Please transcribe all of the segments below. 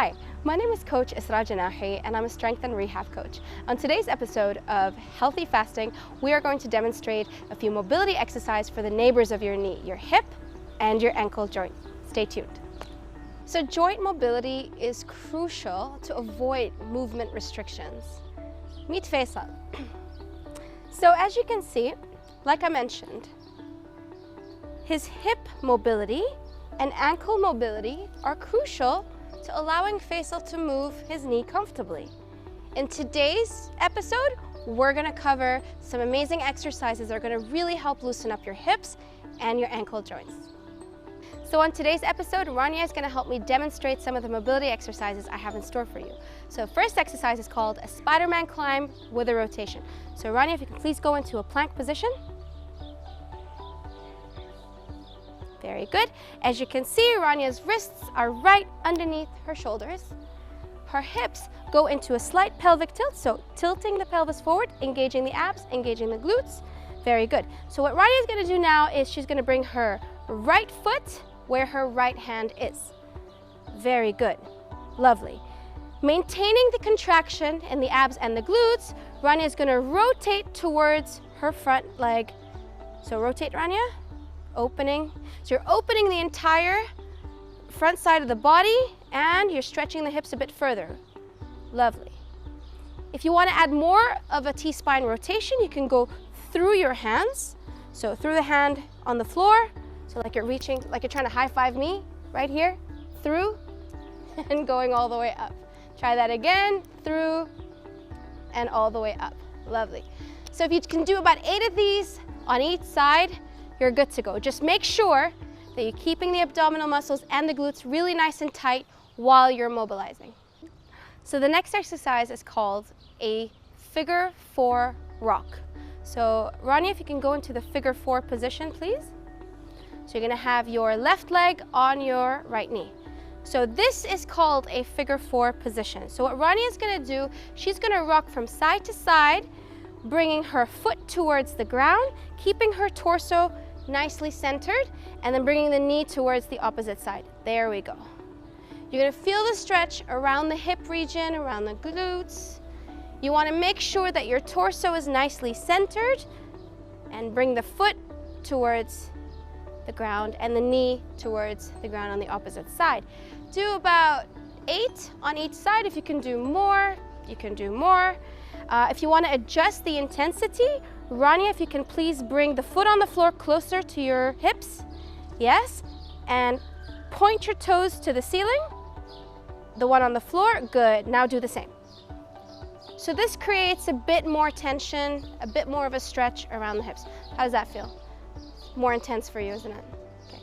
Hi, my name is Coach Isra Janahi and I'm a strength and rehab coach. On today's episode of Healthy Fasting, we are going to demonstrate a few mobility exercises for the neighbors of your knee, your hip and your ankle joint. Stay tuned. So joint mobility is crucial to avoid movement restrictions. Meet Faisal. So as you can see, like I mentioned, his hip mobility and ankle mobility are crucial to allowing Faisal to move his knee comfortably. In today's episode, we're going to cover some amazing exercises that are going to really help loosen up your hips and your ankle joints. So on today's episode, Rania is going to help me demonstrate some of the mobility exercises I have in store for you. So first exercise is called a Spider-Man climb with a rotation. So Rania, if you can please go into a plank position. Very good. As you can see, Rania's wrists are right underneath her shoulders. Her hips go into a slight pelvic tilt, so tilting the pelvis forward, engaging the abs, engaging the glutes. Very good. So what Rania is going to do now is she's going to bring her right foot where her right hand is. Very good. Lovely. Maintaining the contraction in the abs and the glutes, Rania is going to rotate towards her front leg. So rotate, Rania. Opening. So you're opening the entire front side of the body and you're stretching the hips a bit further. Lovely. If you want to add more of a T-spine rotation, you can go through your hands. So through the hand on the floor, so like you're reaching, like you're trying to high-five me right here, through and going all the way up. Try that again, through and all the way up. Lovely. So if you can do about 8 of these on each side, you're good to go. Just make sure that you're keeping the abdominal muscles and the glutes really nice and tight while you're mobilizing. So the next exercise is called a figure 4 rock. So Rania, if you can go into the figure 4 position, please. So you're gonna have your left leg on your right knee. So this is called a figure 4 position. So what Rania is gonna do, she's gonna rock from side to side, bringing her foot towards the ground, keeping her torso nicely centered, and then bringing the knee towards the opposite side. There we go. You're gonna feel the stretch around the hip region, around the glutes. You wanna make sure that your torso is nicely centered and bring the foot towards the ground and the knee towards the ground on the opposite side. Do about 8 on each side. If you can do more, you can do more. If you want to adjust the intensity, Rania, if you can please bring the foot on the floor closer to your hips. Yes. And point your toes to the ceiling. The one on the floor. Good. Now do the same. So this creates a bit more tension, a bit more of a stretch around the hips. How does that feel? More intense for you, isn't it? Okay.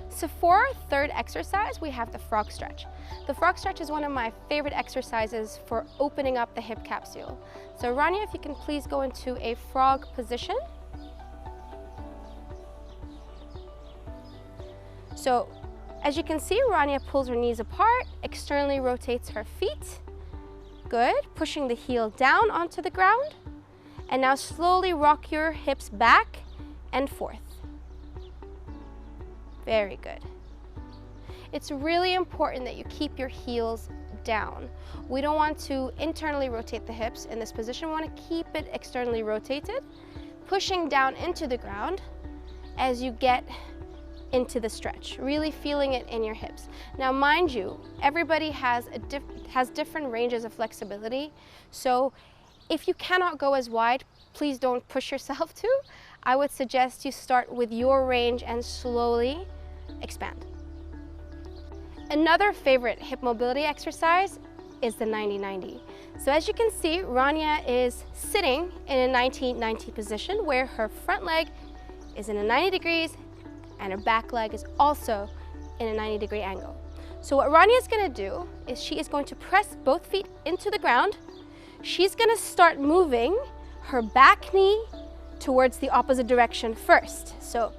So for our third exercise, we have the frog stretch. The frog stretch is one of my favorite exercises for opening up the hip capsule. So Rania, if you can please go into a frog position. So as you can see, Rania pulls her knees apart, externally rotates her feet. Good. Pushing the heel down onto the ground. And now slowly rock your hips back and forth. Very good. It's really important that you keep your heels down. We don't want to internally rotate the hips in this position. We want to keep it externally rotated, pushing down into the ground as you get into the stretch, really feeling it in your hips. Now, mind you, everybody has different ranges of flexibility. So if you cannot go as wide, please don't push yourself to. I would suggest you start with your range and slowly expand. Another favorite hip mobility exercise is the 90-90. So as you can see, Rania is sitting in a 90-90 position where her front leg is in a 90 degrees and her back leg is also in a 90-degree angle. So what Rania is going to do is she is going to press both feet into the ground. She's going to start moving her back knee towards the opposite direction first. So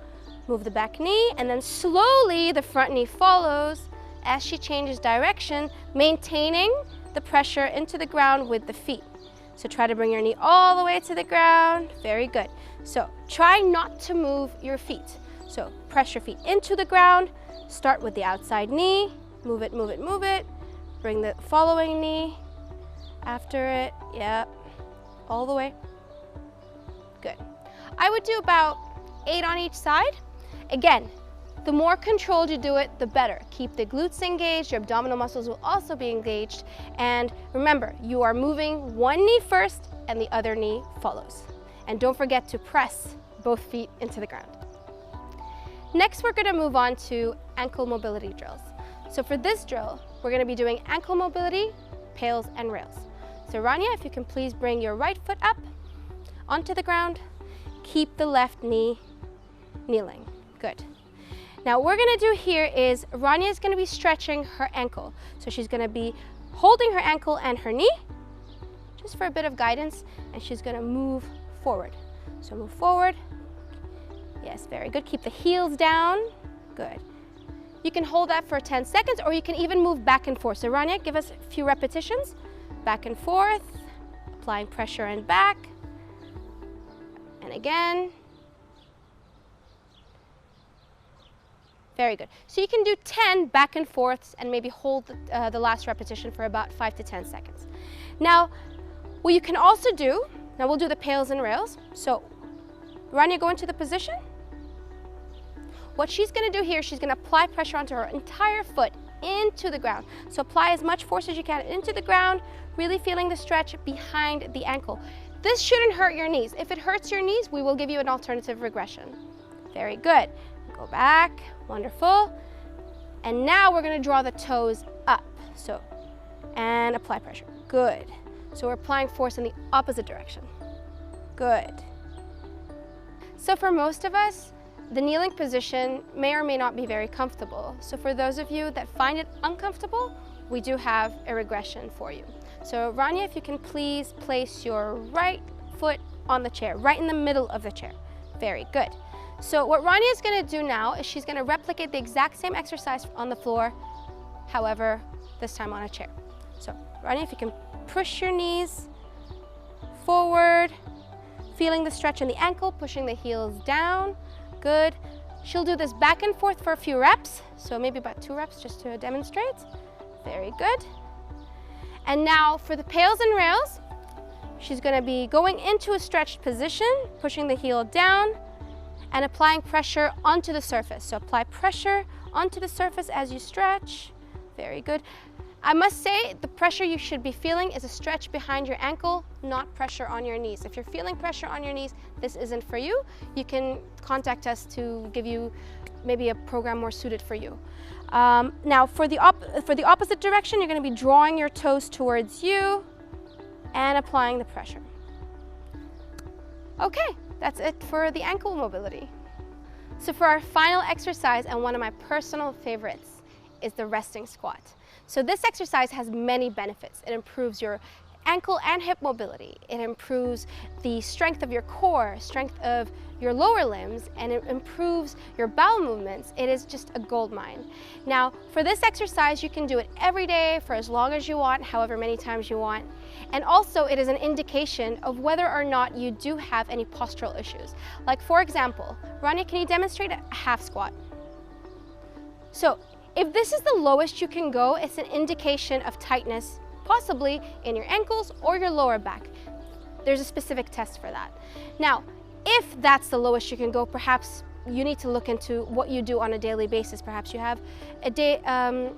move the back knee and then slowly the front knee follows as she changes direction, maintaining the pressure into the ground with the feet. So try to bring your knee all the way to the ground. Very good. So try not to move your feet. So press your feet into the ground. Start with the outside knee, Move it, move it, move it. Bring the following knee after it. Yep. All the way. Good. I would do about 8 on each side. Again, the more controlled you do it, the better. Keep the glutes engaged, your abdominal muscles will also be engaged. And remember, you are moving one knee first and the other knee follows. And don't forget to press both feet into the ground. Next, we're gonna move on to ankle mobility drills. So for this drill, we're gonna be doing ankle mobility, pails, and rails. So Rania, if you can please bring your right foot up onto the ground, keep the left knee kneeling. Good. Now what we're gonna do here is Rania is gonna be stretching her ankle. So she's gonna be holding her ankle and her knee, just for a bit of guidance, and she's gonna move forward. So move forward. Yes, very good. Keep the heels down. Good. You can hold that for 10 seconds, or you can even move back and forth. So Rania, give us a few repetitions. Back and forth, applying pressure and back. And again. Very good. So you can do 10 back and forths and maybe hold the last repetition for about 5 to 10 seconds. Now, what you can also do, now we'll do the pails and rails. So Rania, go into the position. What she's gonna do here, she's gonna apply pressure onto her entire foot into the ground. So apply as much force as you can into the ground, really feeling the stretch behind the ankle. This shouldn't hurt your knees. If it hurts your knees, we will give you an alternative regression. Very good. Go back, wonderful. And now we're gonna draw the toes up. So, and apply pressure, good. So we're applying force in the opposite direction. Good. So for most of us, the kneeling position may or may not be very comfortable. So for those of you that find it uncomfortable, we do have a regression for you. So Rania, if you can please place your right foot on the chair, right in the middle of the chair. Very good. So what Rania is gonna do now is she's gonna replicate the exact same exercise on the floor, however, this time on a chair. So Rania, if you can push your knees forward, feeling the stretch in the ankle, pushing the heels down. Good. She'll do this back and forth for a few reps, so maybe about 2 reps just to demonstrate. Very good. And now for the pails and rails, she's going to be going into a stretched position, pushing the heel down and applying pressure onto the surface. So apply pressure onto the surface as you stretch. Very good. I must say the pressure you should be feeling is a stretch behind your ankle, not pressure on your knees. If you're feeling pressure on your knees, this isn't for you. You can contact us to give you maybe a program more suited for you. Now for the opposite direction, you're going to be drawing your toes towards you and applying the pressure. Okay, that's it for the ankle mobility. So for our final exercise, and one of my personal favorites, is the resting squat. So this exercise has many benefits. It improves your ankle and hip mobility. It improves the strength of your core, strength of your lower limbs, and it improves your bowel movements. It is just a gold mine. Now, for this exercise, you can do it every day for as long as you want, however many times you want. And also, it is an indication of whether or not you do have any postural issues. Like for example, Rania, can you demonstrate a half squat? So, if this is the lowest you can go, it's an indication of tightness, possibly in your ankles or your lower back. There's a specific test for that. Now, if that's the lowest you can go, perhaps you need to look into what you do on a daily basis. Perhaps you have an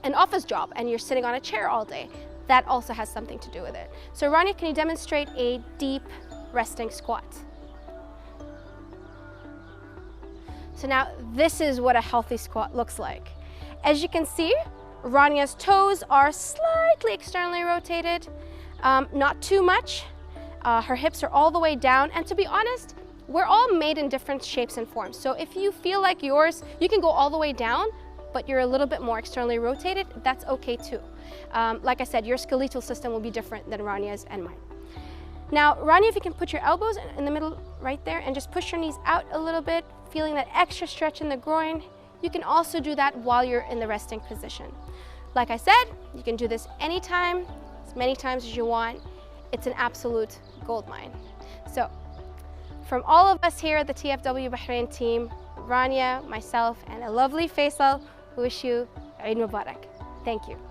office job and you're sitting on a chair all day. That also has something to do with it. So Rania, can you demonstrate a deep resting squat? So now this is what a healthy squat looks like. As you can see, Rania's toes are slightly externally rotated, not too much. Her hips are all the way down, and to be honest, we're all made in different shapes and forms. So if you feel like yours, you can go all the way down, but you're a little bit more externally rotated, that's okay too. Like I said, your skeletal system will be different than Rania's and mine. Now, Rania, if you can put your elbows in the middle right there and just push your knees out a little bit, feeling that extra stretch in the groin. You can also do that while you're in the resting position. Like I said, you can do this anytime, as many times as you want. It's an absolute gold mine. So, from all of us here at the TFW Bahrain team, Rania, myself, and a lovely Faisal, we wish you Eid Mubarak. Thank you.